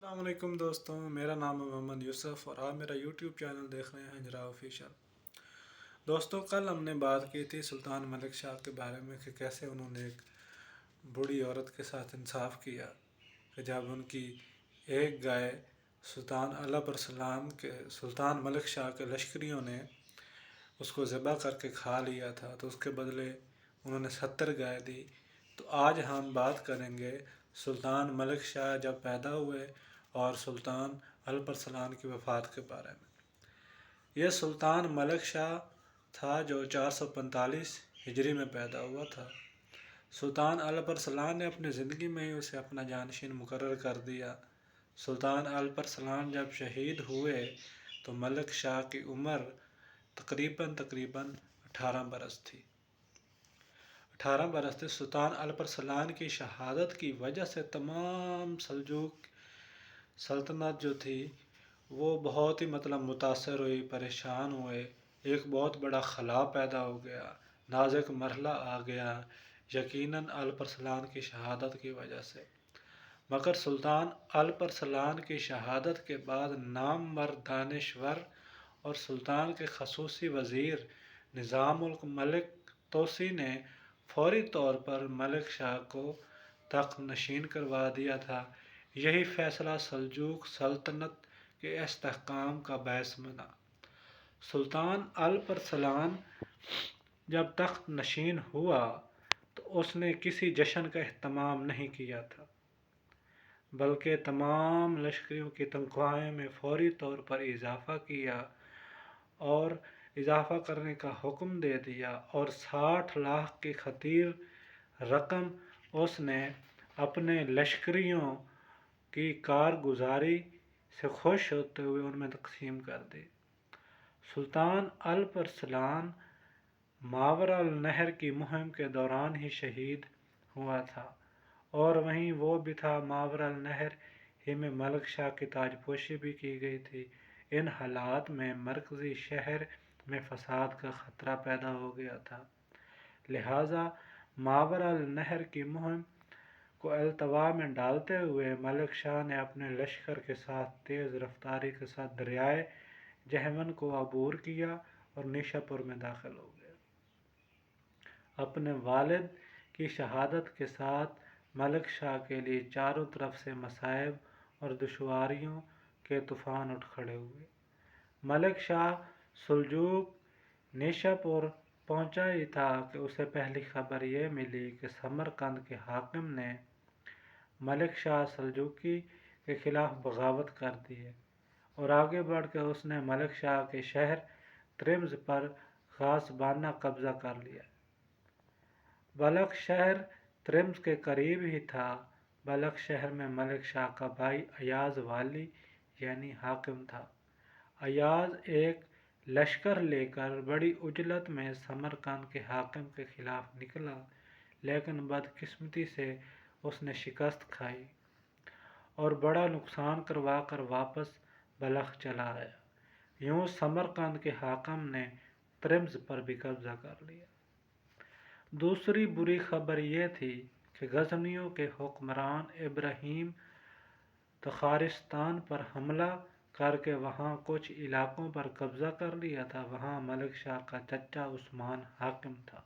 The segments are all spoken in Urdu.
السلام علیکم دوستوں، میرا نام ہے محمد یوسف اور آپ میرا یوٹیوب چینل دیکھ رہے ہیں ہجرا آفیشیل۔ دوستوں، کل ہم نے بات کی تھی سلطان ملک شاہ کے بارے میں کہ کیسے انہوں نے ایک بوڑھی عورت کے ساتھ انصاف کیا کہ جب ان کی ایک گائے سلطان ملک شاہ کے لشکریوں نے اس کو ذبح کر کے کھا لیا تھا تو اس کے بدلے انہوں نے 70 گائے دی۔ تو آج ہم بات کریں گے سلطان ملک شاہ جب پیدا ہوئے اور سلطان الپرسلان کی وفات کے بارے میں۔ یہ سلطان ملک شاہ تھا جو 445 ہجری میں پیدا ہوا تھا۔ سلطان الپرسلان نے اپنی زندگی میں ہی اسے اپنا جانشین مقرر کر دیا۔ سلطان الپرسلان جب شہید ہوئے تو ملک شاہ کی عمر تقریباً 18 برس تھی۔ 18 برس تھے۔ سلطان الپرسلان کی شہادت کی وجہ سے تمام سلجوق سلطنت جو تھی وہ بہت ہی متاثر ہوئی، پریشان ہوئے، ایک بہت بڑا خلا پیدا ہو گیا، نازک مرحلہ آ گیا یقیناً الپرسلان کی شہادت کی وجہ سے۔ مگر سلطان الپرسلان کی شہادت کے بعد نامور دانشور اور سلطان کے خصوصی وزیر نظام الملک توسی نے فوری طور پر ملک شاہ کو تخت نشین کروا دیا تھا۔ یہی فیصلہ سلجوق سلطنت کے استحکام کا باعث بنا۔ سلطان الپرسلان جب تخت نشین ہوا تو اس نے کسی جشن کا اہتمام نہیں کیا تھا، بلکہ تمام لشکریوں کی تنخواہوں میں فوری طور پر اضافہ کیا اور اضافہ کرنے کا حکم دے دیا اور 60 لاکھ کی خطیر رقم اس نے اپنے لشکریوں کی کارگزاری سے خوش ہوتے ہوئے ان میں تقسیم کر دی۔ سلطان الپرسلان ماوراء النہر کی مہم کے دوران ہی شہید ہوا تھا اور وہیں وہ بھی تھا، ماوراء النہر ہی میں ملک شاہ کی تاج پوشی بھی کی گئی تھی۔ ان حالات میں مرکزی شہر میں فساد کا خطرہ پیدا ہو گیا تھا، لہٰذا ماوراء النہر کی مہم کو التوا میں ڈالتے ہوئے ملک شاہ نے اپنے لشکر کے ساتھ تیز رفتاری کے ساتھ دریائے جہلم کو عبور کیا اور نیشا پور میں داخل ہو گیا۔ اپنے والد کی شہادت کے ساتھ ملک شاہ کے لیے چاروں طرف سے مصائب اور دشواریوں کے طوفان اٹھ کھڑے ہوئے۔ ملک شاہ سلجوق نیشا پور پہنچا ہی تھا کہ اسے پہلی خبر یہ ملی کہ سمرقند کے حاکم نے ملک شاہ سلجوقی کے خلاف بغاوت کر دی ہے اور آگے بڑھ کر اس نے ملک شاہ کے شہر ترمز پر غاصبانہ قبضہ کر لیا۔ بلخ شہر ترمز کے قریب ہی تھا۔ بلخ شہر میں ملک شاہ کا بھائی ایاز والی یعنی حاکم تھا۔ ایاز ایک لشکر لے کر بڑی عجلت میں سمرقند کے حاکم کے خلاف نکلا، لیکن بدقسمتی سے اس نے شکست کھائی اور بڑا نقصان کروا کر واپس بلخ چلا آیا۔ یوں سمرقند کے حاکم نے ترمز پر بھی قبضہ کر لیا۔ دوسری بری خبر یہ تھی کہ غزنیوں کے حکمران ابراہیم تخارستان پر حملہ کر کے وہاں کچھ علاقوں پر قبضہ کر لیا تھا۔ وہاں ملک شاہ کا چچا عثمان حاکم تھا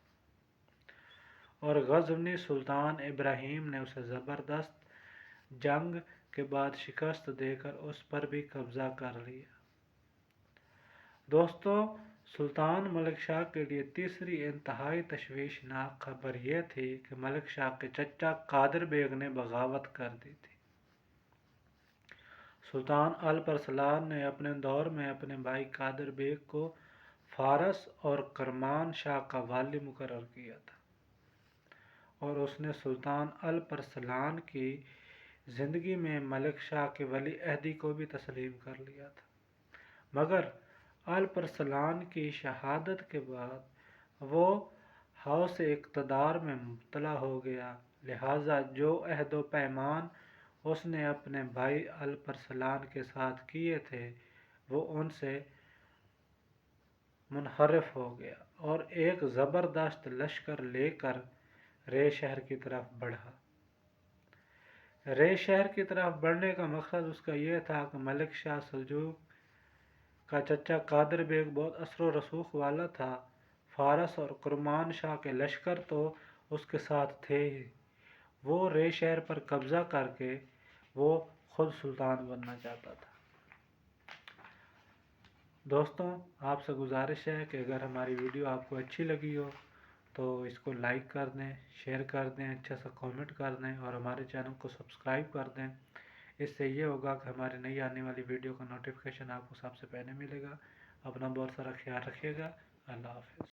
اور غزنی سلطان ابراہیم نے اسے زبردست جنگ کے بعد شکست دے کر اس پر بھی قبضہ کر لیا۔ دوستو، سلطان ملک شاہ کے لیے تیسری انتہائی تشویشناک خبر یہ تھی کہ ملک شاہ کے چچا قادر بیگ نے بغاوت کر دی تھی۔ سلطان الپرسلان نے اپنے دور میں اپنے بھائی قادر بیگ کو فارس اور کرمان شاہ کا والی مقرر کیا تھا اور اس نے سلطان الپرسلان کی زندگی میں ملک شاہ کے ولی عہدی کو بھی تسلیم کر لیا تھا۔ مگر الپرسلان کی شہادت کے بعد وہ ہوس اقتدار میں مبتلا ہو گیا، لہٰذا جو عہد و پیمان اس نے اپنے بھائی الپرسلان کے ساتھ کیے تھے وہ ان سے منحرف ہو گیا اور ایک زبردست لشکر لے کر رے شہر کی طرف بڑھا۔ رے شہر کی طرف بڑھنے کا مقصد اس کا یہ تھا کہ ملک شاہ سلجوق کا چچا قادر بیگ بہت اثر و رسوخ والا تھا۔ فارس اور کرمان شاہ کے لشکر تو اس کے ساتھ تھے ہی، وہ رے شہر پر قبضہ کر کے وہ خود سلطان بننا چاہتا تھا۔ دوستوں، آپ سے گزارش ہے کہ اگر ہماری ویڈیو آپ کو اچھی لگی ہو تو اس کو لائک کر دیں، شیئر کر دیں، اچھا سا کامنٹ کر دیں اور ہمارے چینل کو سبسکرائب کر دیں۔ اس سے یہ ہوگا کہ ہماری نئی آنے والی ویڈیو کا نوٹیفیکیشن آپ کو سب سے پہلے ملے گا۔ اپنا بہت سارا خیال رکھیے گا۔ اللہ حافظ۔